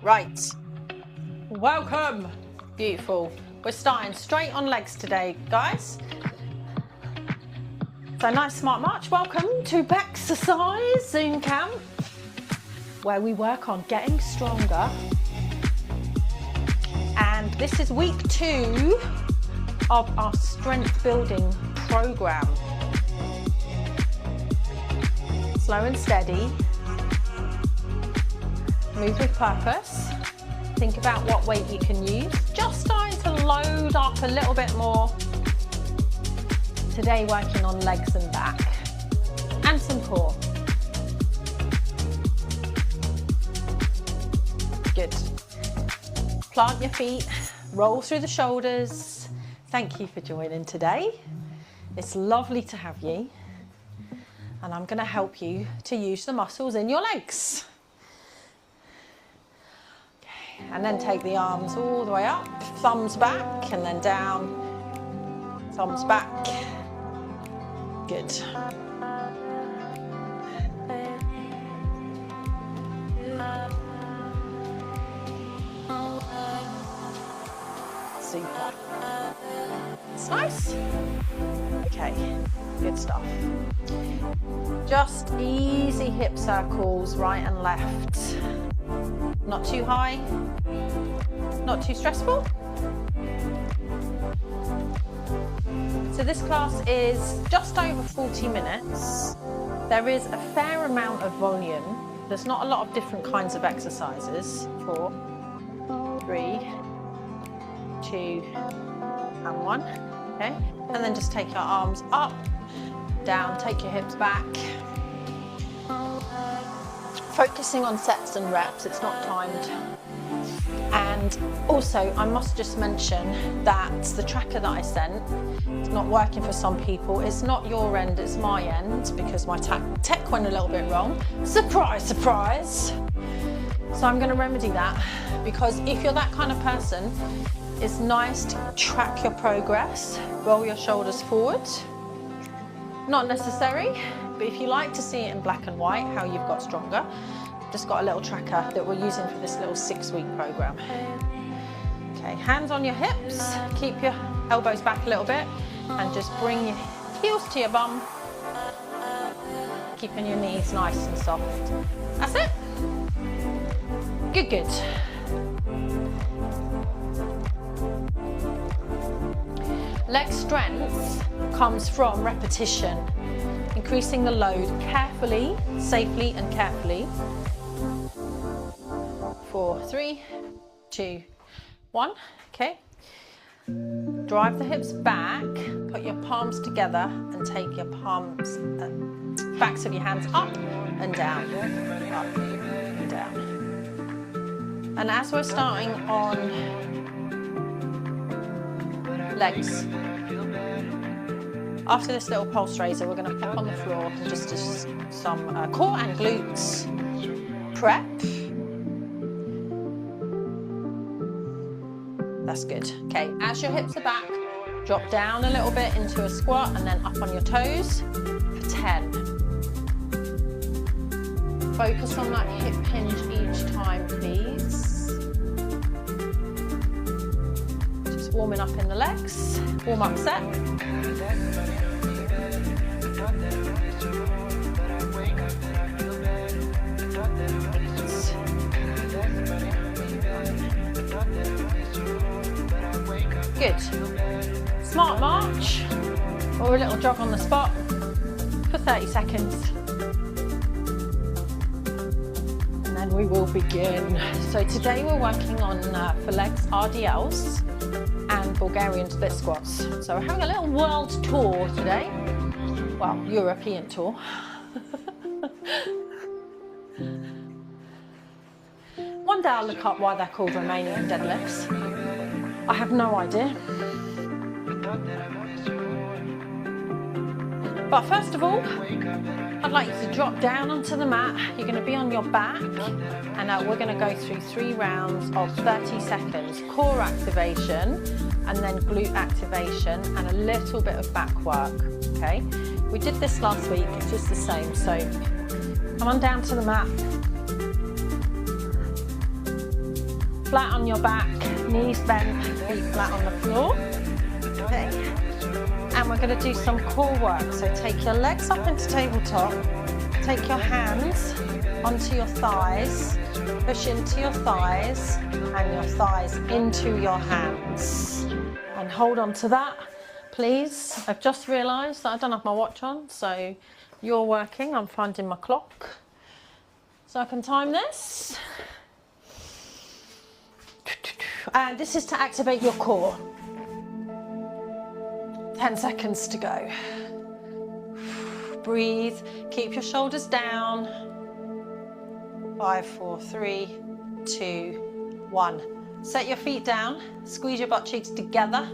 Right, welcome, beautiful. We're starting straight on legs today, guys. So nice smart march. Welcome to Bexercise Zoom Camp, where we work on getting stronger. And this is week 2 of our strength building program. Slow and steady. Move with purpose. Think about what weight you can use. Just starting to load up a little bit more. Today working on legs and back and some core. Good. Plant your feet, roll through the shoulders. Thank you for joining today. It's lovely to have you. And I'm going to help you to use the muscles in your legs. And then take the arms all the way up, thumbs back and then down, thumbs back. Good. Super. It's nice. Okay, good stuff. Just easy hip circles, right and left. Not too high, not too stressful. So this class is just over 40 minutes. There is a fair amount of volume. There's not a lot of different kinds of exercises. 4, 3, 2, and 1. Okay, and then just take your arms up, down, take your hips back. Focusing on sets and reps, it's not timed. And also, I must just mention that the tracker that I sent is not working for some people. It's not your end, it's my end, because my tech went a little bit wrong. Surprise, surprise. So I'm going to remedy that, because if you're that kind of person, it's nice to track your progress, roll your shoulders forward. Not necessary, but if you like to see it in black and white, how you've got stronger, just got a little tracker that we're using for this little 6-week program. Okay, hands on your hips, keep your elbows back a little bit, and just bring your heels to your bum, keeping your knees nice and soft. That's it. Good, good. Leg strength comes from repetition, increasing the load carefully, safely and carefully. 4, 3, 2, 1, okay. Drive the hips back, put your palms together and take your palms, backs of your hands up and down, up and down. And as we're starting on legs, after this little pulse raiser, we're going to pop on the floor and just do some core and glutes prep. That's good. Okay, as your hips are back, drop down a little bit into a squat and then up on your toes for 10. Focus on that hip hinge each time, please. Just warming up in the legs. Warm up set. Good. Smart march or a little jog on the spot for 30 seconds. And then we will begin. So today we're working on, for legs, RDLs and Bulgarian split squats. So we're having a little world tour today. Well, European tour. One day I'll look up why they're called Romanian deadlifts. I have no idea. But first of all, I'd like you to drop down onto the mat. You're going to be on your back, and we're going to go through 3 rounds of 30 seconds. Core activation, and then glute activation, and a little bit of back work, okay? We did this last week, it's just the same. So come on down to the mat. Flat on your back, knees bent, feet flat on the floor. Okay. And we're going to do some core work. So take your legs up into tabletop, take your hands onto your thighs, push into your thighs, and your thighs into your hands. And hold on to that, please. I've just realised that I don't have my watch on, so you're working, I'm finding my clock. So I can time this. And this is to activate your core. 10 seconds to go. Breathe, keep your shoulders down. 5, 4, 3, 2, 1. Set your feet down, squeeze your butt cheeks together,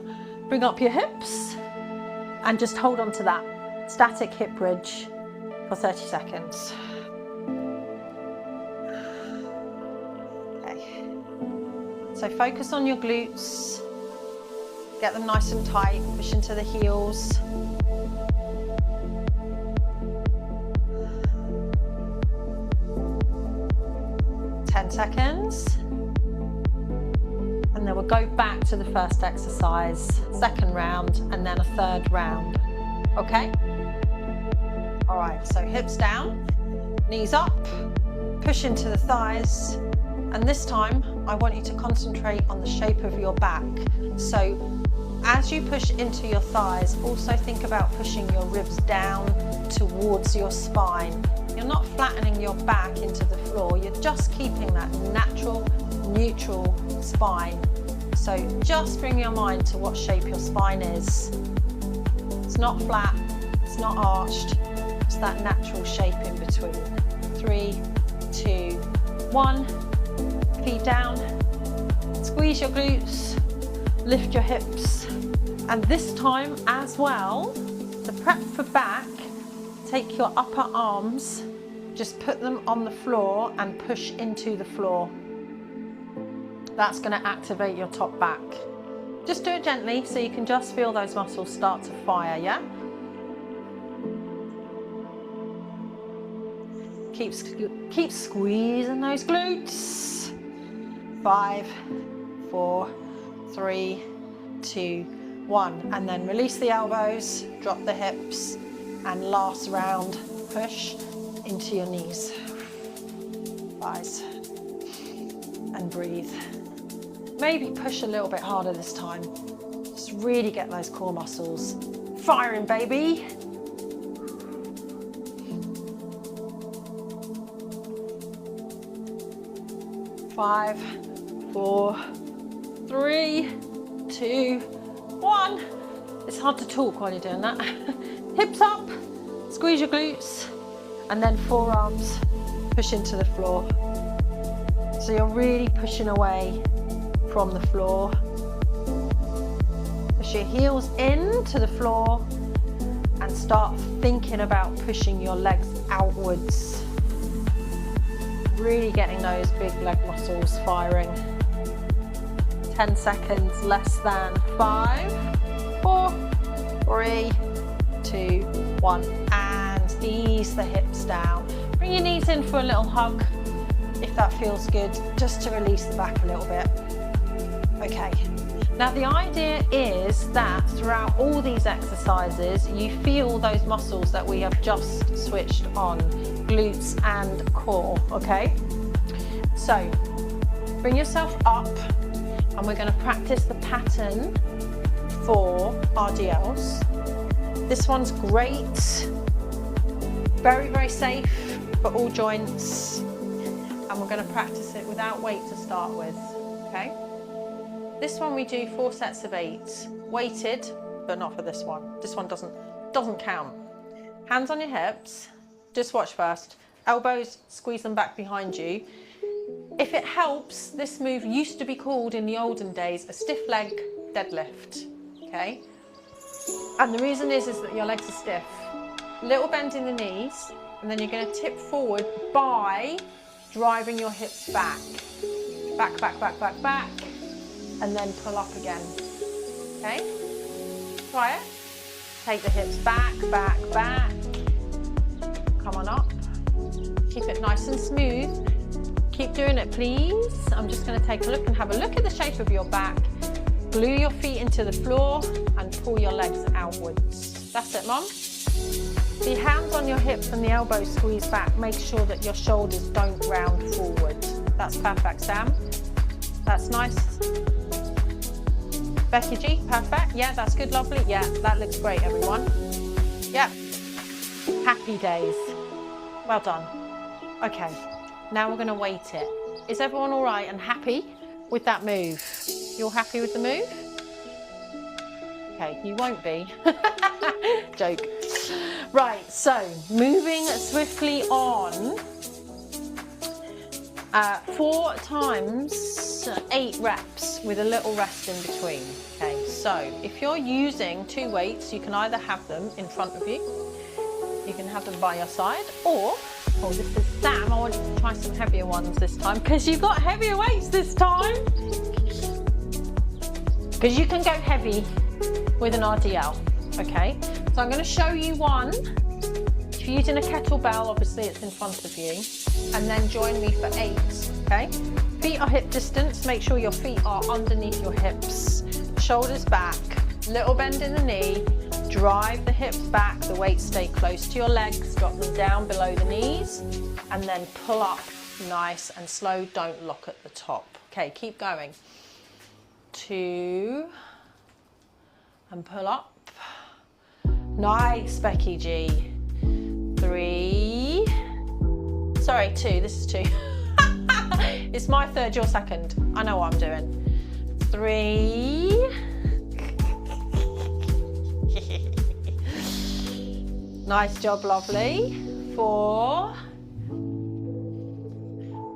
bring up your hips, and just hold on to that static hip bridge for 30 seconds. Okay. So focus on your glutes. Get them nice and tight, push into the heels. Seconds, and then we'll go back to the first exercise, second round, and then a third round. Okay? All right, so hips down, knees up, push into the thighs, and this time I want you to concentrate on the shape of your back. So as you push into your thighs, also think about pushing your ribs down towards your spine. You're not flattening your back into the floor, you're just keeping that natural, neutral spine. So just bring your mind to what shape your spine is. It's not flat, it's not arched, it's that natural shape in between. 3, 2, 1, feet down, squeeze your glutes, lift your hips, and this time as well, to prep for back, take your upper arms, just put them on the floor and push into the floor. That's going to activate your top back. Just do it gently so you can just feel those muscles start to fire, yeah? Keep squeezing those glutes. 5, 4, 3, 2, 1. And then release the elbows, drop the hips, and last round, push into your knees. Rise and breathe. Maybe push a little bit harder this time. Just really get those core muscles firing, baby. Five, 4, 3, 2, 1. It's hard to talk while you're doing that. Hips up, squeeze your glutes, and then forearms push into the floor. So you're really pushing away from the floor. Push your heels into the floor and start thinking about pushing your legs outwards. Really getting those big leg muscles firing. 10 seconds, less than 5, 4, 3, 2, 1, and ease the hips down. Bring your knees in for a little hug if that feels good, just to release the back a little bit. Okay, now the idea is that throughout all these exercises you feel those muscles that we have just switched on, glutes and core, okay? So bring yourself up and we're going to practice the pattern for RDLs. This one's great, very, very safe for all joints, and we're going to practice it without weight to start with, okay? This one we do 4 sets of 8, weighted, but not for this one. This one doesn't count. Hands on your hips, just watch first. Elbows, squeeze them back behind you. If it helps, this move used to be called in the olden days a stiff leg deadlift, okay? And the reason is that your legs are stiff. Little bend in the knees, and then you're going to tip forward by driving your hips back. Back, back, back, back, back, and then pull up again, okay? Try it. Take the hips back, back, back. Come on up. Keep it nice and smooth. Keep doing it, please. I'm just going to take a look and have a look at the shape of your back. Glue your feet into the floor and pull your legs outwards. That's it, Mom. The hands on your hips and the elbows squeeze back. Make sure that your shoulders don't round forward. That's perfect, Sam. That's nice. Becky G, perfect. Yeah, that's good, lovely. Yeah, that looks great, everyone. Yeah. Happy days. Well done. Okay, now we're going to weight it. Is everyone all right and happy with that move? You're happy with the move? Okay, you won't be. Joke. Right, so moving swiftly on. 4 times 8 reps with a little rest in between. Okay, so if you're using 2 weights, you can either have them in front of you, you can have them by your side, or, oh, this is Sam, I want you to try some heavier ones this time, because you've got heavier weights this time. Because you can go heavy with an RDL, okay? So I'm going to show you one. If you're using a kettlebell, obviously it's in front of you, and then join me for 8, okay? Feet are hip distance, make sure your feet are underneath your hips. Shoulders back, little bend in the knee, drive the hips back, the weights stay close to your legs, drop them down below the knees, and then pull up nice and slow, don't lock at the top. Okay, keep going. 2, and pull up. Nice, Becky G. 3, sorry, 2, this is 2. It's my third, your second. I know what I'm doing. 3. Nice job, lovely. 4.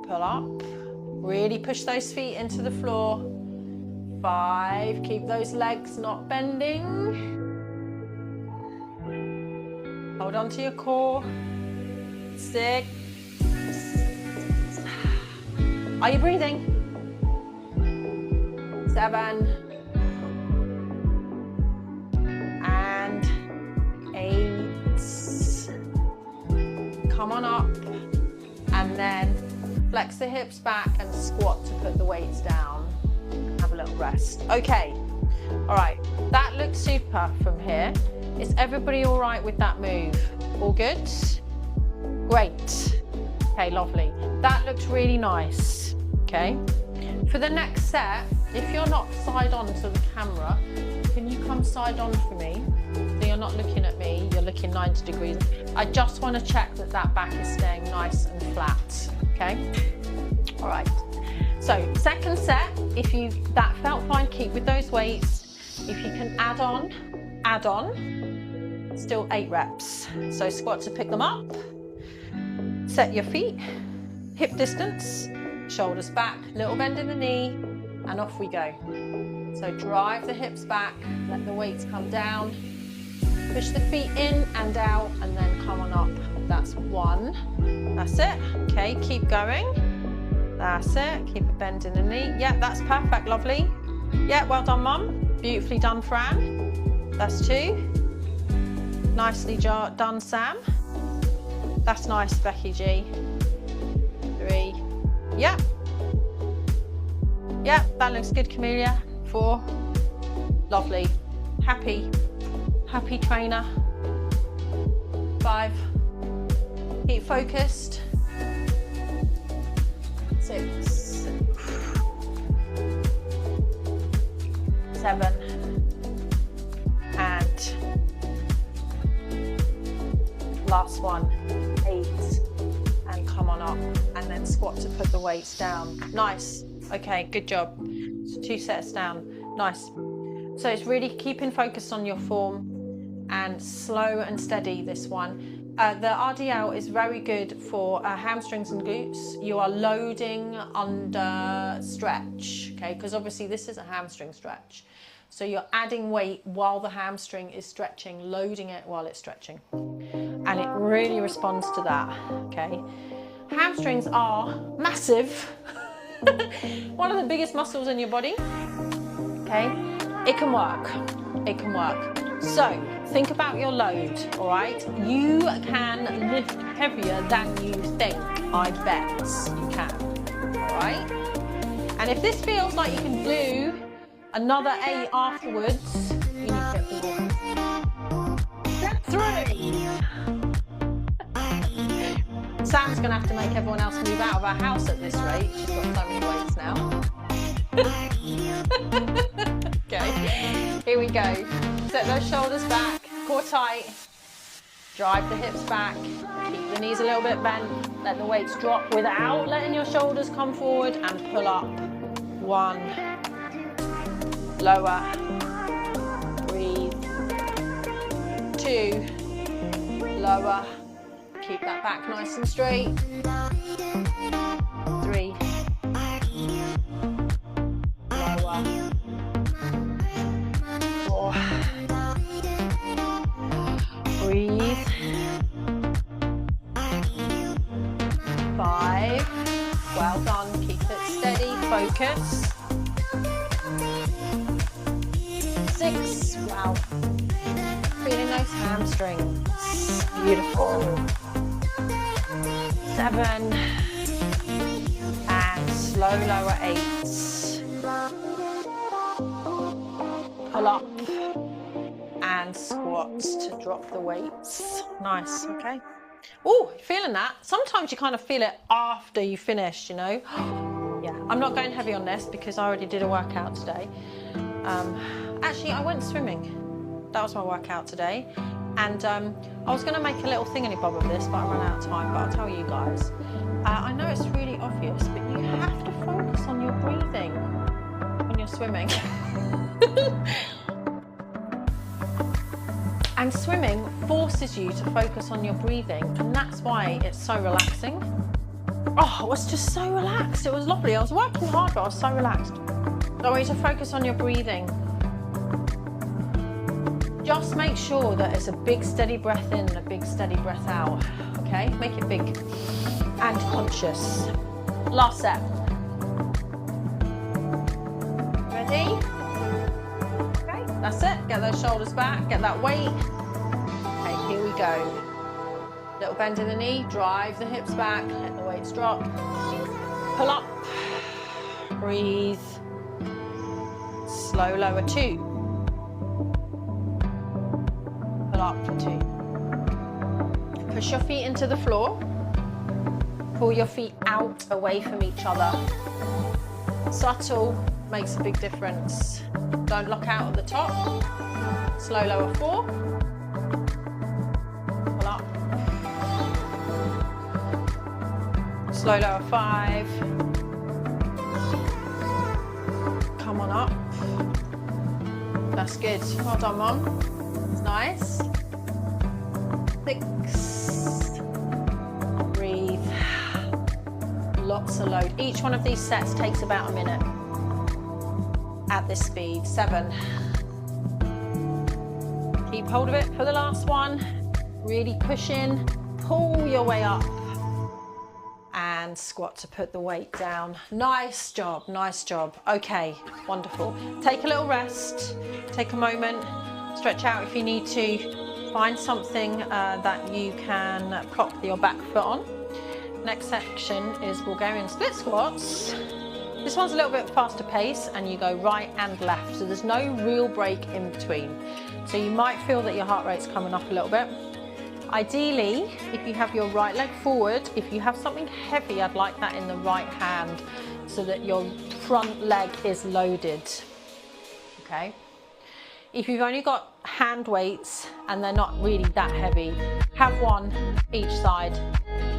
Pull up. Really push those feet into the floor. 5, keep those legs not bending. Hold on to your core. 6. Are you breathing? 7. And 8. Come on up. And then flex the hips back and squat to put the weights down. Have a little rest. Okay. All right. That looks super from here. Is everybody all right with that move? All good? Great. Okay, lovely. That looks really nice. Okay. For the next set, if you're not side on to the camera, can you come side on for me? So you're not looking at me, you're looking 90 degrees. I just want to check that that back is staying nice and flat. Okay. All right. So second set, if that felt fine, keep with those weights. If you can add on. Still 8 reps. So squat to pick them up. Set your feet, hip distance, shoulders back, little bend in the knee, and off we go. So drive the hips back, let the weights come down, push the feet in and out, and then come on up. That's 1. That's it. Okay, keep going. That's it. Keep a bend in the knee. Yeah, that's perfect, lovely. Yeah, well done, Mum. Beautifully done, Fran. That's 2. Nicely done, Sam. That's nice, Becky G. 3. Yeah. Yeah, that looks good, Camellia. 4. Lovely. Happy trainer. 5. Keep focused. 6. 7. And last one. 8. And come on up. And then squat to put the weights down. Nice. Okay, good job. So 2 sets down. Nice. So it's really keeping focus on your form and slow and steady, this one. The RDL is very good for hamstrings and glutes. You are loading under stretch, okay? Because obviously this is a hamstring stretch. So you're adding weight while the hamstring is stretching, loading it while it's stretching. And it really responds to that, okay? Hamstrings are massive. One of the biggest muscles in your body, okay? It can work, it can work. So think about your load, all right? You can lift heavier than you think, I bet you can. right? And if this feels like you can do another 8 afterwards, you need to get more. Step 3. Sam's going to have to make everyone else move out of our house at this rate. She's got so many weights now. Okay, here we go. Set those shoulders back, core tight. Drive the hips back. Keep the knees a little bit bent. Let the weights drop without letting your shoulders come forward, and pull up. 1. Lower. Breathe. 2. Lower. Keep that back nice and straight. 3. Lower. 4. Breathe. 5. Well done. Keep it steady. Focus. 6. Wow. Feeling those hamstrings. Beautiful. 7. And slow lower 8. Pull up. And squats to drop the weights. Nice, okay. Oh, feeling that? Sometimes you kind of feel it after you finish, you know. Yeah, I'm not going heavy on this because I already did a workout today. Actually, I went swimming. That was my workout today. And I was going to make a little thingy-bob of this, but I ran out of time. But I'll tell you guys. I know it's really obvious, but you have to focus on your breathing when you're swimming. And swimming forces you to focus on your breathing, and that's why it's so relaxing. Oh, it was just so relaxed. It was lovely. I was working hard, but I was so relaxed. I want you to focus on your breathing. Just make sure that it's a big steady breath in and a big steady breath out. Okay, make it big and conscious. Last set. Ready? That's it. Get those shoulders back, get that weight. Okay, here we go. Little bend in the knee, drive the hips back, let the weights drop. Pull up, breathe. Slow lower 2. Pull up for 2. Push your feet into the floor. Pull your feet out away from each other. Subtle makes a big difference. Don't lock out at the top. Slow lower 4. Pull up. Slow lower 5. Come on up. That's good. Well done, Mum. It's nice. 6. Breathe. Lots of load. Each one of these sets takes about a minute. At this speed. 7. Keep hold of it for the last one. Really push in, pull your way up, and squat to put the weight down. Nice job, nice job. Okay, wonderful. Take a little rest, take a moment, stretch out if you need to. Find something that you can prop your back foot on. Next section is Bulgarian split squats. This one's a little bit faster pace, and you go right and left, so there's no real break in between. So you might feel that your heart rate's coming up a little bit. Ideally, if you have your right leg forward, if you have something heavy, I'd like that in the right hand so that your front leg is loaded. Okay. If you've only got hand weights and they're not really that heavy, have one each side.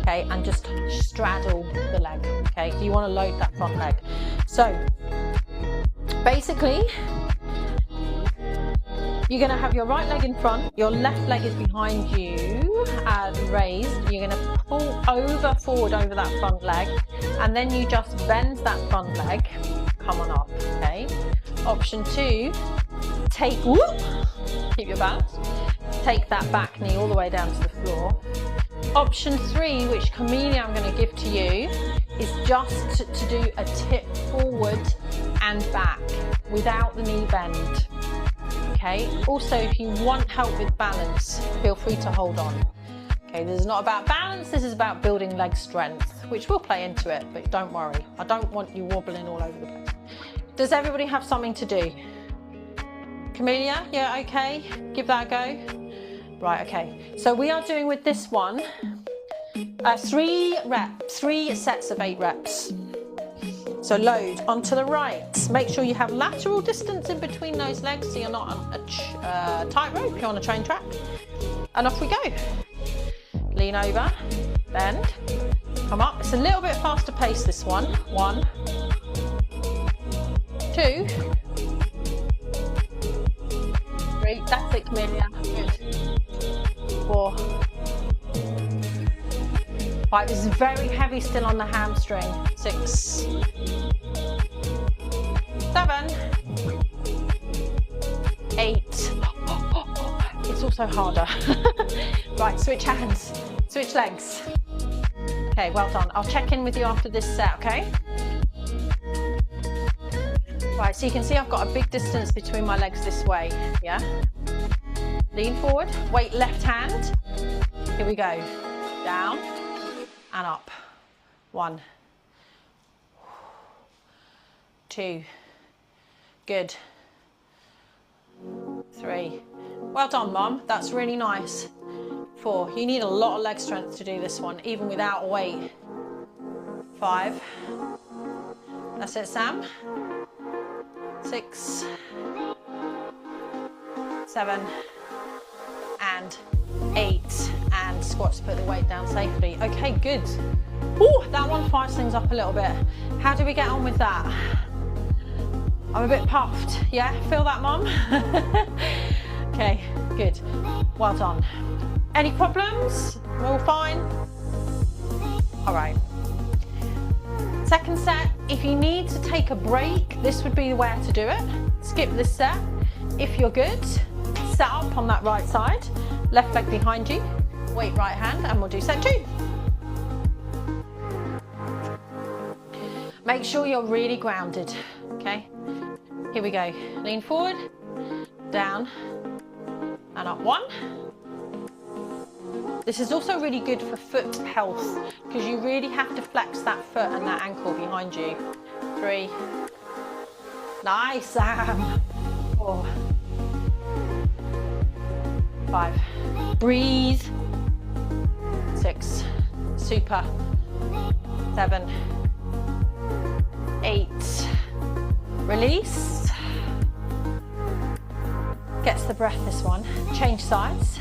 Okay, and just straddle the leg. Okay, so you want to load that front leg. So basically, you're going to have your right leg in front, your left leg is behind you, raised. You're going to pull over forward over that front leg, and then you just bend that front leg. Come on up. Okay. Option 2, take, whoop, keep your balance. Take that back knee all the way down to the floor. Option 3, which Camelia I'm going to give to you, is just to do a tip forward and back without the knee bend. Okay. Also, if you want help with balance, feel free to hold on. Okay, this is not about balance, this is about building leg strength, which will play into it, but don't worry. I don't want you wobbling all over the place. Does everybody have something to do? Camellia, yeah, okay, give that a go. Right, okay, so we are doing with this one, 3 sets of 8 reps. So load onto the right. Make sure you have lateral distance in between those legs so you're not on a tightrope, you're on a train track. And off we go. Lean over, bend, come up. It's a little bit faster pace, this one. 1, 2, 3. That's it, Camellia. Good. 4, 5. This is very heavy still on the hamstring. 6, 7. Eight. It's also harder. Right, switch hands, switch legs. Okay, well done. I'll check in with you after this set, okay? Right, so you can see I've got a big distance between my legs this way, yeah? Lean forward, weight left hand. Here we go. Down and up. 1, 2. Good. 3. Well done, Mum. That's really nice. 4. You need a lot of leg strength to do this one, even without weight. 5. That's it, Sam. 6, 7, and 8. And squat to put the weight down safely. Okay, good. Ooh, that one fires things up a little bit. How do we get on with that? I'm a bit puffed. Yeah, feel that, Mum? Okay, good. Well done. Any problems? We're all fine? All right. Second set, if you need to take a break, this would be where to do it. Skip this set. If you're good, set up on that right side, left leg behind you, weight right hand, and we'll do set 2. Make sure you're really grounded, okay? Here we go. Lean forward, down, and up. 1. This is also really good for foot health because you really have to flex that foot and that ankle behind you. 3. Nice, Sam. 4. 5. Breathe. 6. Super. 7. 8. Release. Gets the breath, this one. Change sides.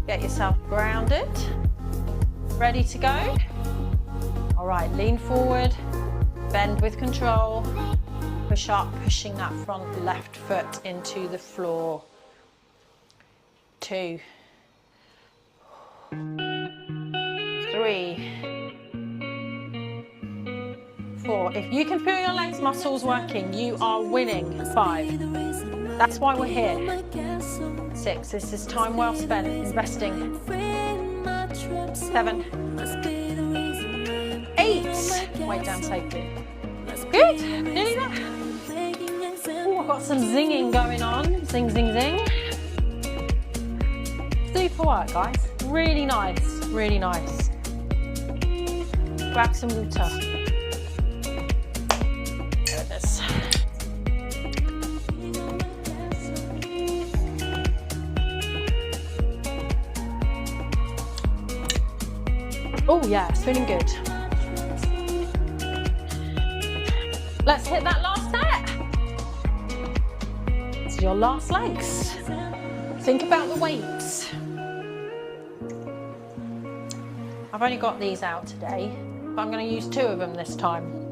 Get yourself grounded. Ready to go? All right, lean forward, bend with control. Push up, pushing that front left foot into the floor. 2. 3. 4. If you can feel your legs muscles working, you are winning. 5. That's why we're here. 6. This is time well spent investing. 7. 8. Weight down safely. Good. Nearly there. Oh, I've got some zinging going on. Zing, zing, zing. Super work, guys. Really nice. Really nice. Grab some water. There it is. Oh yeah, it's feeling good. Let's hit that last set. This is your last legs. Think about the weights. I've only got these out today, but I'm going to use 2 of them this time.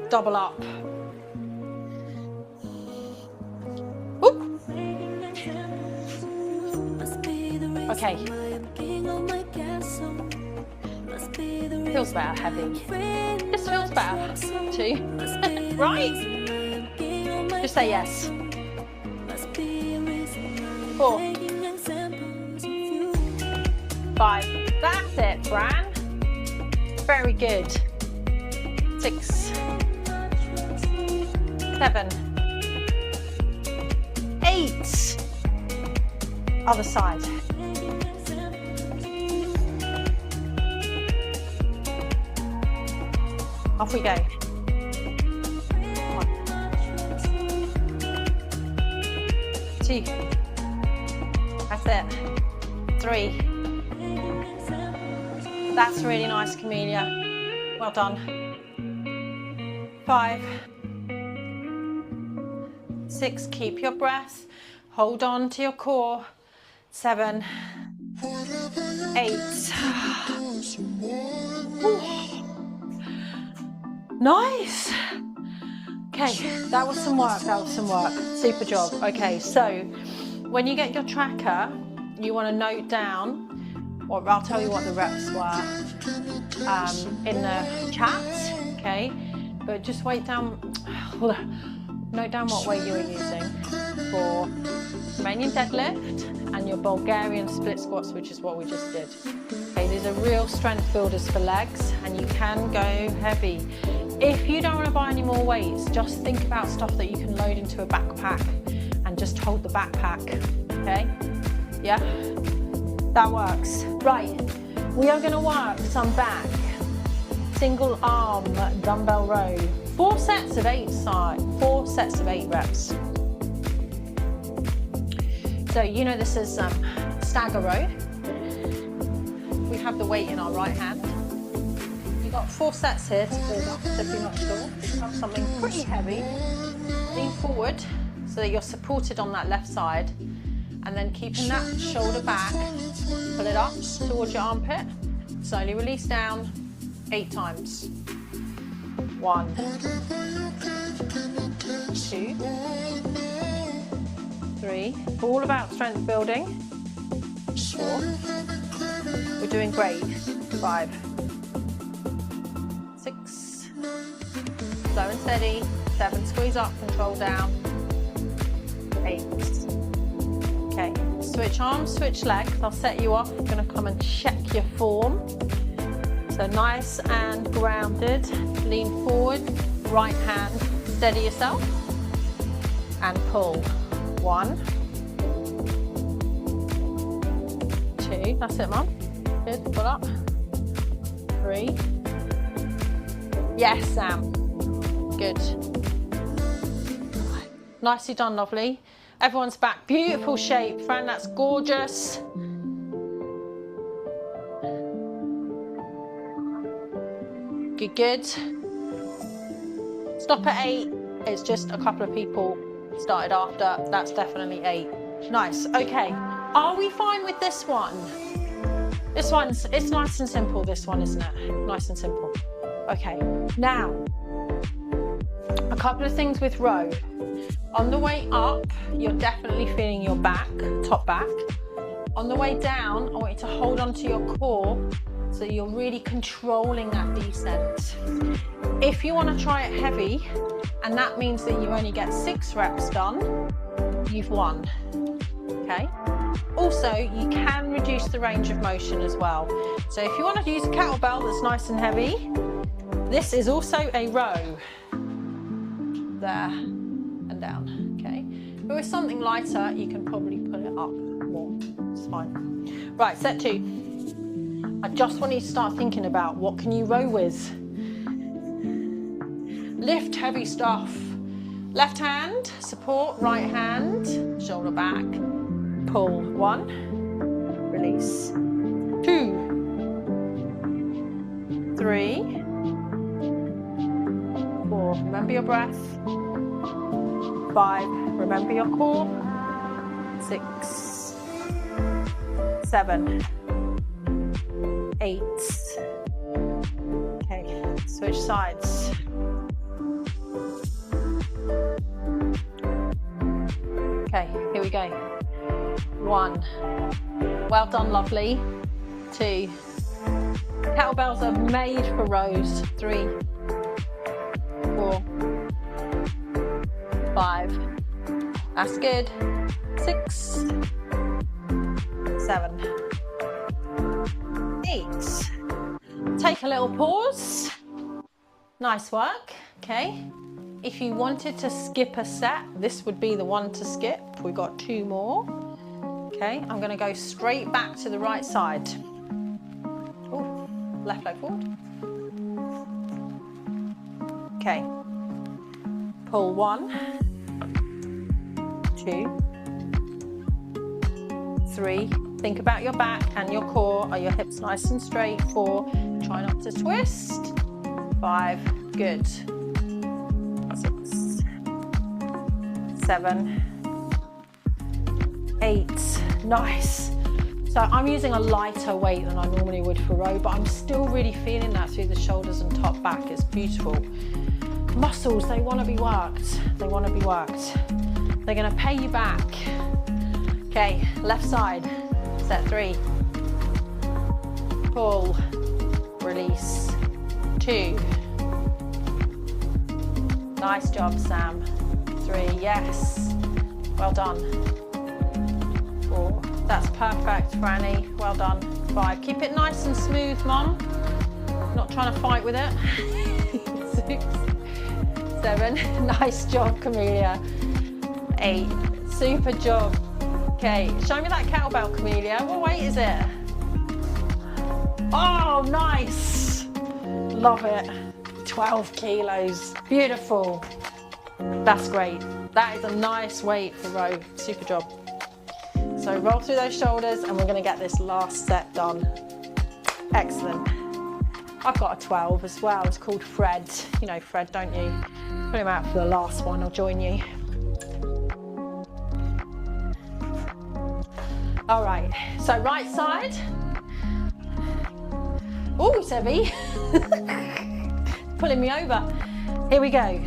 Double up. Ooh. Okay. Feels better, heavy. This feels better, too. Right? Just say yes. 4. 5. That's it, Fran. Very good. 6. 7. 8. Other side. Off we go. 1, 2. That's it. 3. That's really nice, Camellia. Well done. 5. 6. Keep your breath. Hold on to your core. 7. 8. Nice. Okay, that was some work, Super job. Okay, so when you get your tracker, you want to note down, or I'll tell you what the reps were in the chat, okay? But just note down what weight you were using for Romanian deadlift and your Bulgarian split squats, which is what we just did. Okay, these are real strength builders for legs, and you can go heavy. If you don't want to buy any more weights, just think about stuff that you can load into a backpack and just hold the backpack, okay? Yeah, that works. Right, we are going to work some back. Single arm dumbbell row. 4 sets of 8 reps. So you know this is stagger row. We have the weight in our right hand. You've got 4 sets here to build up, so if you're not sure, have something pretty heavy. Lean forward so that you're supported on that left side, and then keeping that shoulder back, pull it up towards your armpit, slowly release down 8 times. 1, 2, 3, all about strength building. 4, we're doing great. 5, 6, slow and steady. 7, squeeze up, control down. 8. Okay, switch arms, switch legs. I'll set you off. I'm going to come and check your form. So nice and grounded. Lean forward, right hand, steady yourself, and pull. 1, 2, that's it, Mum. Good, pull up. 3. Yes, Sam. Good. Nicely done, lovely. Everyone's back. Beautiful shape. Fran, that's gorgeous. Good, good. Stop at 8. It's just a couple of people started after. That's definitely 8. Nice. Okay. Are we fine with this one? It's nice and simple, this one, isn't it? Nice and simple. Okay. Now, a couple of things with row. On the way up, you're definitely feeling your back, top back. On the way down, I want you to hold onto your core so you're really controlling that descent. If you want to try it heavy, and that means that you only get 6 reps done, you've won, okay? Also, you can reduce the range of motion as well. So if you want to use a kettlebell that's nice and heavy, this is also a row. There and down, okay? But with something lighter, you can probably put it up more. It's fine. Right, set 2. I just want you to start thinking about what can you row with. Lift heavy stuff. Left hand, support, right hand, shoulder back. Pull. 1, release. 2, 3, 4, remember your breath. 5, remember your core. 6, 7, 8. Okay, switch sides. Okay, here we go. 1, well done, lovely. 2, kettlebells are made for rows. 3, 4, 5, that's good. 6, 7, 8. Take a little pause. Nice work, okay. if you wanted to skip a set, this would be the one to skip. We've got 2 more. Okay, I'm gonna go straight back to the right side. Ooh, left leg forward. Okay, pull 1, 2, 3. Think about your back and your core. Are your hips nice and straight? 4, try not to twist. 5, good. 6, 7, 8, nice. So I'm using a lighter weight than I normally would for row, but I'm still really feeling that through the shoulders and top back. It's beautiful. Muscles, they want to be worked. They want to be worked. They're going to pay you back. Okay, left side, set 3. Pull, release, 2. Nice job, Sam. 3, yes. Well done. 4, that's perfect, Franny. Well done. 5, keep it nice and smooth, Mum. Not trying to fight with it. 6, 7, nice job, Camellia. 8, super job. Okay, show me that kettlebell, Camellia. What weight is it? Oh, nice. Love it. 12 kilos. Beautiful. That's great. That is a nice weight for row. Super job. So roll through those shoulders and we're going to get this last set done. Excellent. I've got a 12 as well. It's called Fred. You know Fred, don't you? Put him out for the last one. I'll join you. All right, so right side. Oh, it's heavy. Pulling me over. Here we go.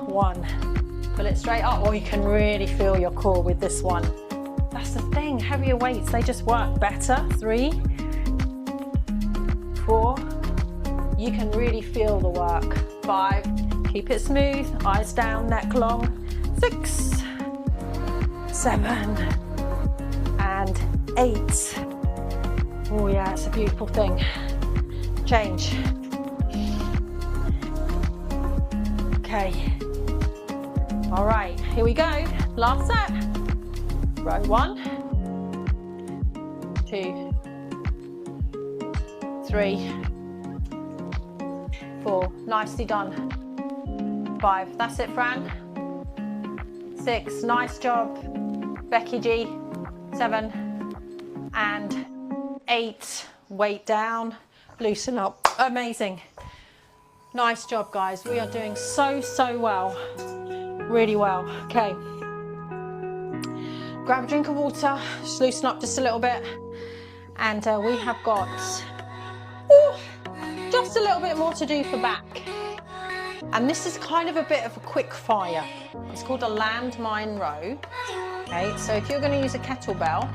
1, pull it straight up. Oh, you can really feel your core with this one. That's the thing, heavier weights, they just work better. 3, 4, you can really feel the work. 5, keep it smooth, eyes down, neck long. 6, 7, and 8. Oh yeah, it's a beautiful thing. Change. Okay. All right, here we go. Last set. Row 1, 2, 3, 4. Nicely done. 5. That's it, Fran. 6. Nice job, Becky G. 7 and 8. Weight down, loosen up. Amazing. Nice job, guys. We are doing so well. Really well. Okay. Grab a drink of water, just loosen up just a little bit. And we have got just a little bit more to do for back. And this is kind of a bit of a quick fire. It's called a landmine row. Okay, so if you're going to use a kettlebell,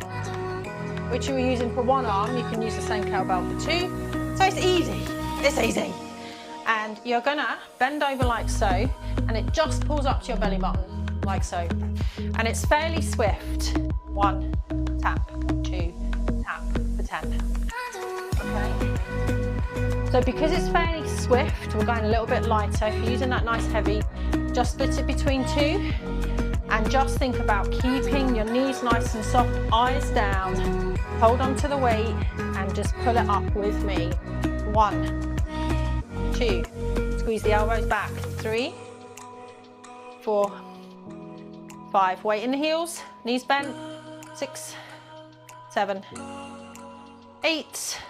which you were using for 1 arm, you can use the same kettlebell for 2. So it's easy. It's easy. And you're going to bend over like so, and it just pulls up to your belly button, like so. And it's fairly swift. 1, tap, 2, tap for 10. Okay. So because it's fairly swift, we're going a little bit lighter. If you're using that nice heavy, just split it between 2. And just think about keeping your knees nice and soft, eyes down, hold on to the weight and just pull it up with me. 1, 2, squeeze the elbows back. 3, 4, 5, weight in the heels, knees bent. 6, 7, 8,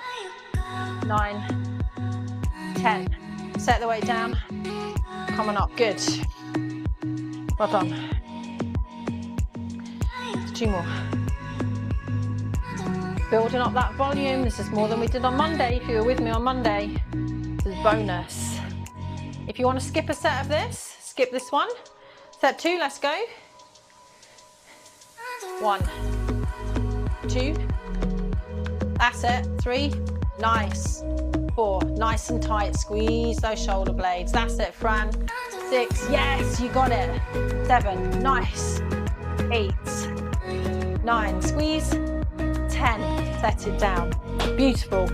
9, 10. Set the weight down, come on up, good. Well done. 2 more. Building up that volume. This is more than we did on Monday. If you were with me on Monday, this is bonus. If you want to skip a set of this, skip this one. Set 2, let's go. 1, 2, that's it. 3, nice. 4, nice and tight, squeeze those shoulder blades. That's it, Fran. 6, yes, you got it. 7, nice. 8, 9, squeeze. 10, set it down. Beautiful.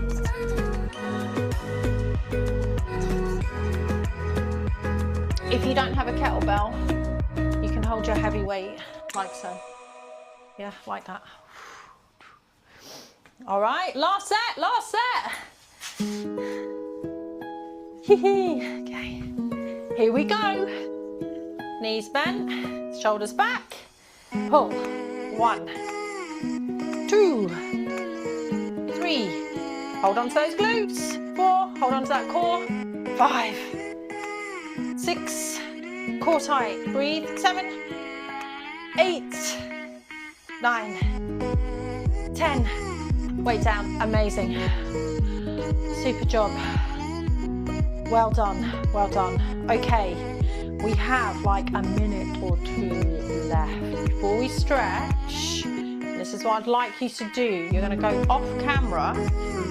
you don't have a kettlebell, you can hold your heavy weight like so. Yeah, like that. All right, last set, last set. Okay, here we go. Knees bent, shoulders back. Pull. 1, 2, 3. Hold on to those glutes. 4. Hold on to that core. 5, 6. Core tight. Breathe. 7, 8, 9, 10. Weight down. Amazing. Super job. Well done. Well done. Okay. We have like a minute or 2 left before we stretch. This is what I'd like you to do. You're going to go off camera.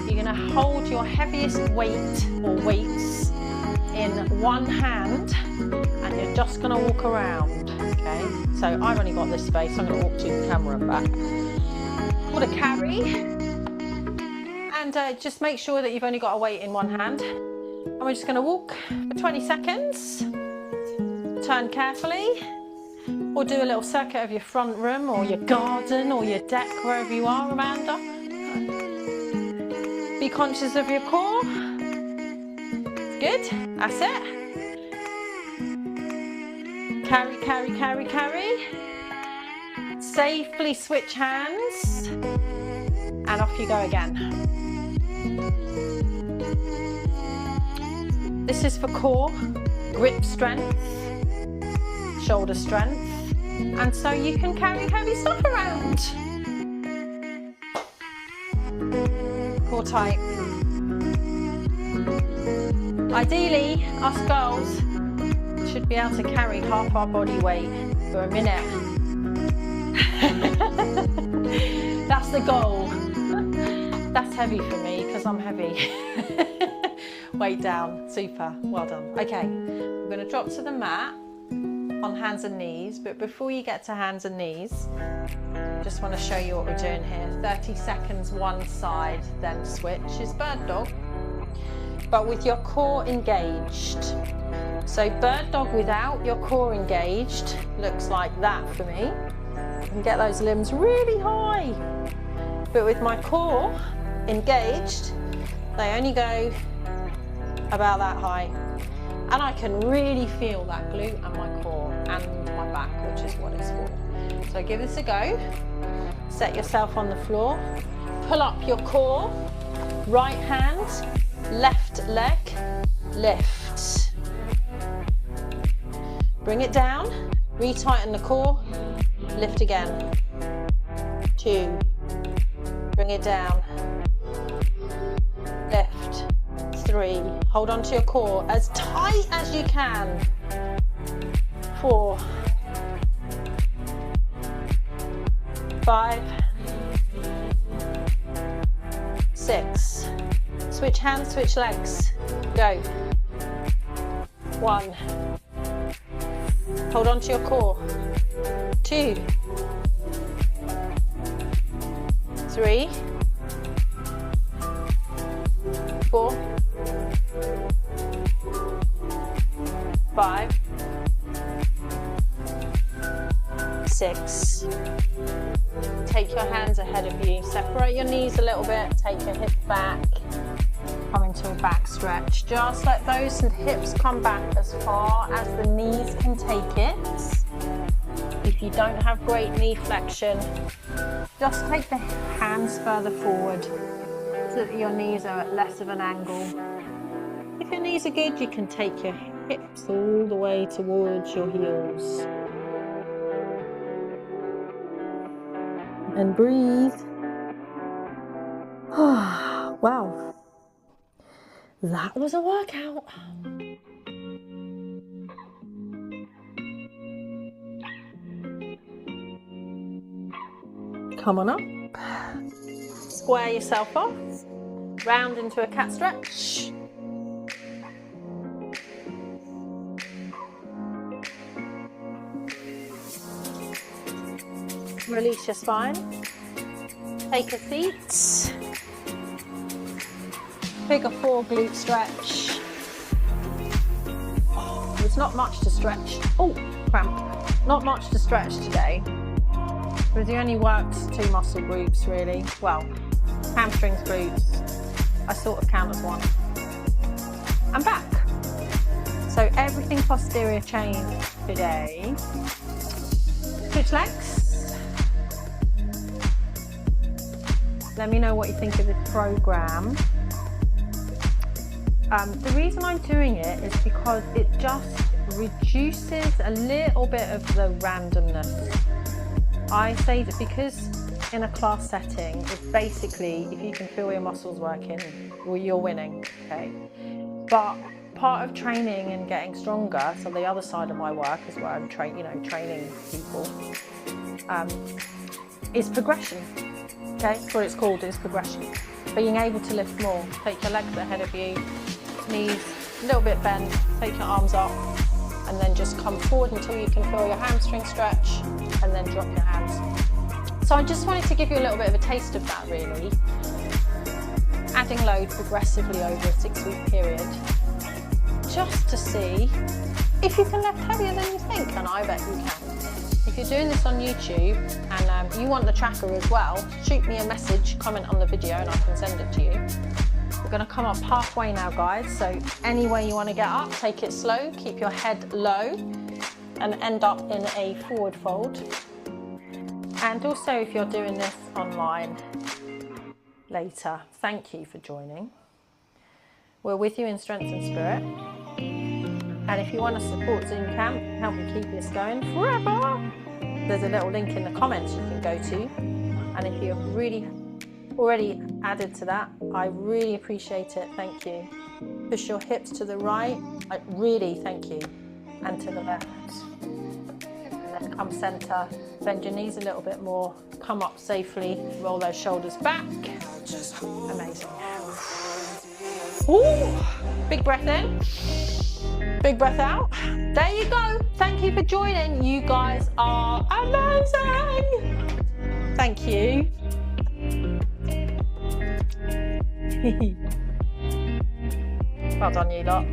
You're going to hold your heaviest weight or weights in one hand and you're just going to walk around. Okay, so I've only got this space. I'm going to walk to the camera and back. Called a carry. And just make sure that you've only got a weight in one hand. And we're just going to walk for 20 seconds. Turn carefully, or do a little circuit of your front room or your garden or your deck, wherever you are, Amanda. Be conscious of your core. Good, that's it. Carry, carry, carry, carry. Safely switch hands, and off you go again. This is for core, grip strength, shoulder strength, and so you can carry heavy stuff around. Core tight. Ideally, us girls should be able to carry half our body weight for a minute. That's the goal. That's heavy for me because I'm heavy. Weight down. Super. Well done. Okay, we're going to drop to the mat on hands and knees, but before you get to hands and knees, just want to show you what we're doing here. 30 seconds one side, then switch is bird dog, but with your core engaged. So bird dog without your core engaged looks like that for me. You can get those limbs really high, but with my core engaged, they only go about that high. And I can really feel that glute and my core and my back, which is what it's for. So give this a go. Set yourself on the floor. Pull up your core. Right hand, left leg, lift. Bring it down. Retighten the core. Lift again. 2. Bring it down. Lift. 3. Hold on to your core as tight as you can. 4. 5. 6. Switch hands, switch legs. Go. 1. Hold on to your core. 2. 3. 4. 5. 6. Take your hands ahead of you. Separate your knees a little bit. Take your hips back. Come into a back stretch. Just let those hips come back as far as the knees can take it. If you don't have great knee flexion, just take the hands further forward so that your knees are at less of an angle. If your knees are good, you can take your hips all the way towards your heels. And breathe. Wow, that was a workout. Come on up. Square yourself off. Round into a cat stretch. Release your spine. Take a seat. Figure 4 glute stretch. We're There's not much to stretch. Oh, cramp. Not much to stretch today. Because you only worked 2 muscle groups really. Well, hamstrings glutes, I sort of count as one. I'm back. So everything posterior chain today. Switch legs. Let me know what you think of this program. The reason I'm doing it is because it just reduces a little bit of the randomness. I say that because in a class setting, it's basically, if you can feel your muscles working, well, you're winning, okay? But part of training and getting stronger, so the other side of my work is where I'm training people, is progression, okay? That's what it's called, is progression. Being able to lift more, take your legs ahead of you, knees a little bit bent, take your arms up, and then just come forward until you can feel your hamstring stretch, and then drop your hands. So I just wanted to give you a little bit of a taste of that really. Adding load progressively over a 6-week period, just to see if you can lift heavier than you think, and I bet you can. If you're doing this on YouTube and you want the tracker as well, shoot me a message, comment on the video, and I can send it to you. We're going to come up halfway now, guys, so any way you want to get up, take it slow, keep your head low, and end up in a forward fold. And also, if you're doing this online later, thank you for joining. We're with you in strength and spirit. And if you want to support Zoom Camp, help me keep this going forever, there's a little link in the comments you can go to. And if you've really already added to that, I really appreciate it, thank you. Push your hips to the right, really thank you, and to the left. And then come center, bend your knees a little bit more, come up safely, roll those shoulders back. Amazing. Ooh, big breath in, big breath out. There you go. Thank you for joining. You guys are amazing. Thank you. Well done, you lot.